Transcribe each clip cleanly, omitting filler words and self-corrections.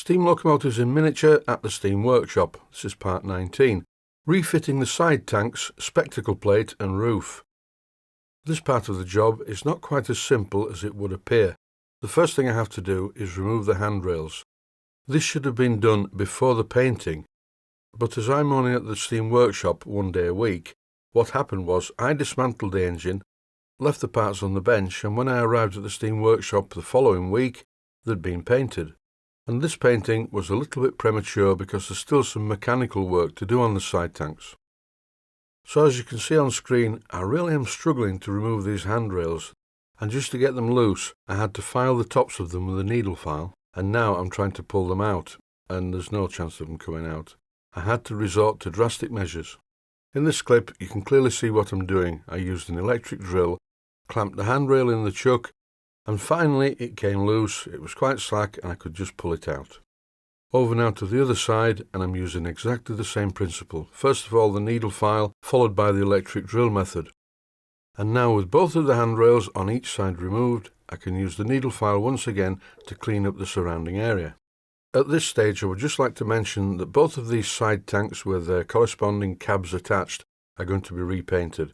Steam locomotives in miniature at the steam workshop. This is part 19. Refitting the side tanks, spectacle plate and roof. This part of the job is not quite as simple as it would appear. The first thing I have to do is remove the handrails. This should have been done before the painting, but as I'm only at the steam workshop one day a week, what happened was I dismantled the engine, left the parts on the bench, and when I arrived at the steam workshop the following week, they'd been painted. And this painting was a little bit premature because there's still some mechanical work to do on the side tanks. So as you can see on screen, I really am struggling to remove these handrails, and just to get them loose I had to file the tops of them with a needle file, and now I'm trying to pull them out, and there's no chance of them coming out. I had to resort to drastic measures. In this clip you can clearly see what I'm doing. I used an electric drill, clamped the handrail in the chuck, and finally it came loose. It was quite slack and I could just pull it out. Over now to the other side, and I'm using exactly the same principle. First of all the needle file, followed by the electric drill method. And now with both of the handrails on each side removed, I can use the needle file once again to clean up the surrounding area. At this stage I would just like to mention that both of these side tanks with their corresponding cabs attached are going to be repainted.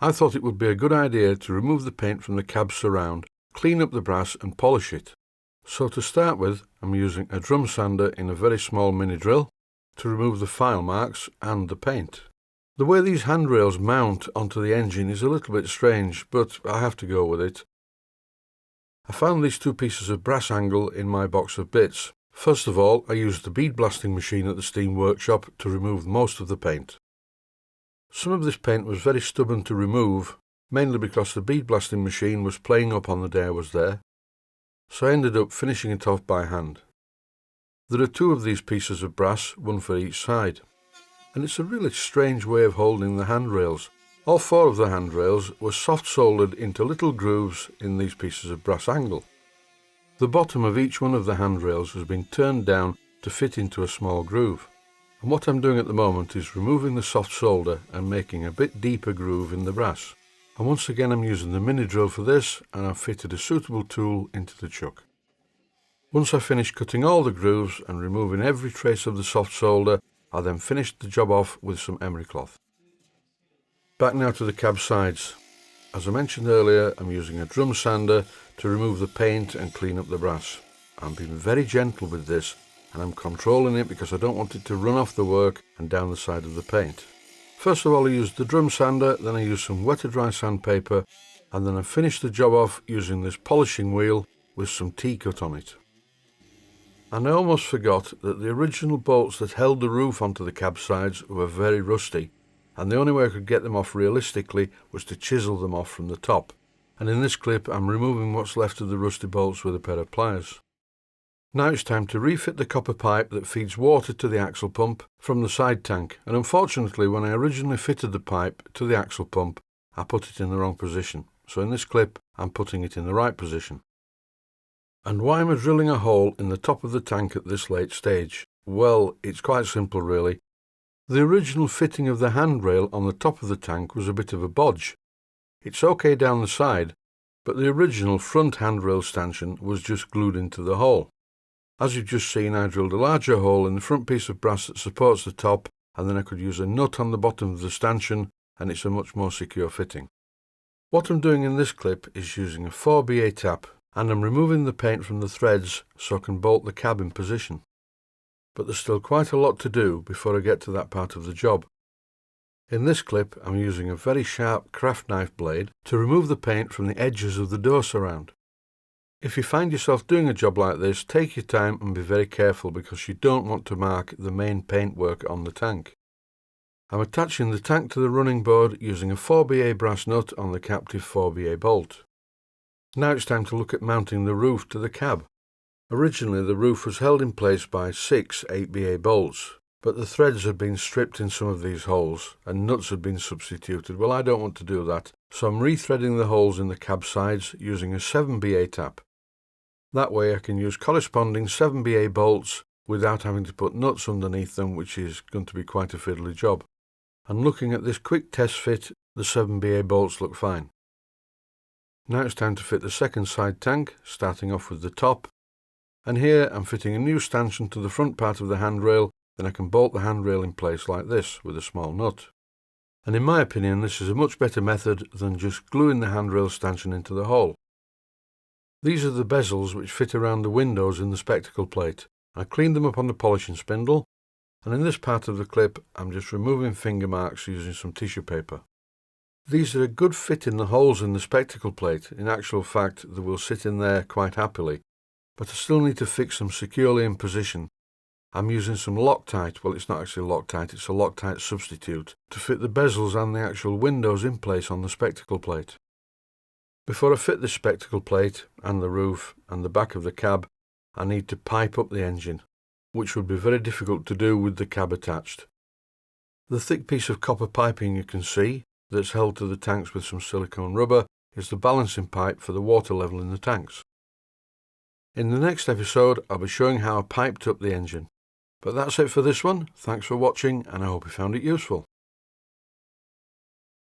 I thought it would be a good idea to remove the paint from the cab surround, clean up the brass and polish it. So to start with, I'm using a drum sander in a very small mini drill to remove the file marks and the paint. The way these handrails mount onto the engine is a little bit strange, but I have to go with it. I found these two pieces of brass angle in my box of bits. First of all, I used the bead blasting machine at the steam workshop to remove most of the paint. Some of this paint was very stubborn to remove, mainly because the bead blasting machine was playing up on the day I was there, so I ended up finishing it off by hand. There are two of these pieces of brass, one for each side, and it's a really strange way of holding the handrails. All four of the handrails were soft soldered into little grooves in these pieces of brass angle. The bottom of each one of the handrails has been turned down to fit into a small groove. And what I'm doing at the moment is removing the soft solder and making a bit deeper groove in the brass. And once again I'm using the mini drill for this, and I've fitted a suitable tool into the chuck. Once I finish cutting all the grooves and removing every trace of the soft solder, I then finished the job off with some emery cloth. Back now to the cab sides. As I mentioned earlier, I'm using a drum sander to remove the paint and clean up the brass. I'm being very gentle with this, and I'm controlling it because I don't want it to run off the work and down the side of the paint. First of all I used the drum sander, then I used some wet or dry sandpaper, and then I finished the job off using this polishing wheel with some T-cut on it. And I almost forgot that the original bolts that held the roof onto the cab sides were very rusty, and the only way I could get them off realistically was to chisel them off from the top. And in this clip I'm removing what's left of the rusty bolts with a pair of pliers. Now it's time to refit the copper pipe that feeds water to the axle pump from the side tank, and unfortunately when I originally fitted the pipe to the axle pump I put it in the wrong position, so in this clip I'm putting it in the right position. And why am I drilling a hole in the top of the tank at this late stage? Well, it's quite simple really. The original fitting of the handrail on the top of the tank was a bit of a bodge. It's okay down the side, but the original front handrail stanchion was just glued into the hole. As you've just seen, I drilled a larger hole in the front piece of brass that supports the top, and then I could use a nut on the bottom of the stanchion, and it's a much more secure fitting. What I'm doing in this clip is using a 4BA tap, and I'm removing the paint from the threads so I can bolt the cab in position. But there's still quite a lot to do before I get to that part of the job. In this clip I'm using a very sharp craft knife blade to remove the paint from the edges of the door surround. If you find yourself doing a job like this, take your time and be very careful because you don't want to mark the main paintwork on the tank. I'm attaching the tank to the running board using a 4BA brass nut on the captive 4BA bolt. Now it's time to look at mounting the roof to the cab. Originally the roof was held in place by 6 8BA bolts, but the threads had been stripped in some of these holes and nuts had been substituted. Well, I don't want to do that, so I'm rethreading the holes in the cab sides using a 7BA tap. That way I can use corresponding 7BA bolts without having to put nuts underneath them, which is going to be quite a fiddly job. And looking at this quick test fit, the 7BA bolts look fine. Now it's time to fit the second side tank, starting off with the top And here I'm fitting a new stanchion to the front part of the handrail, then I can bolt the handrail in place like this with a small nut. And in my opinion this is a much better method than just gluing the handrail stanchion into the hole. These are the bezels which fit around the windows in the spectacle plate. I cleaned them up on the polishing spindle, and in this part of the clip I'm just removing finger marks using some tissue paper. These are a good fit in the holes in the spectacle plate. In actual fact they will sit in there quite happily, but I still need to fix them securely in position. I'm using some Loctite, well it's not actually Loctite, it's a Loctite substitute, to fit the bezels and the actual windows in place on the spectacle plate. Before I fit the spectacle plate and the roof and the back of the cab, I need to pipe up the engine, which would be very difficult to do with the cab attached. The thick piece of copper piping you can see, that's held to the tanks with some silicone rubber, is the balancing pipe for the water level in the tanks. In the next episode I'll be showing how I piped up the engine. But that's it for this one. Thanks for watching and I hope you found it useful.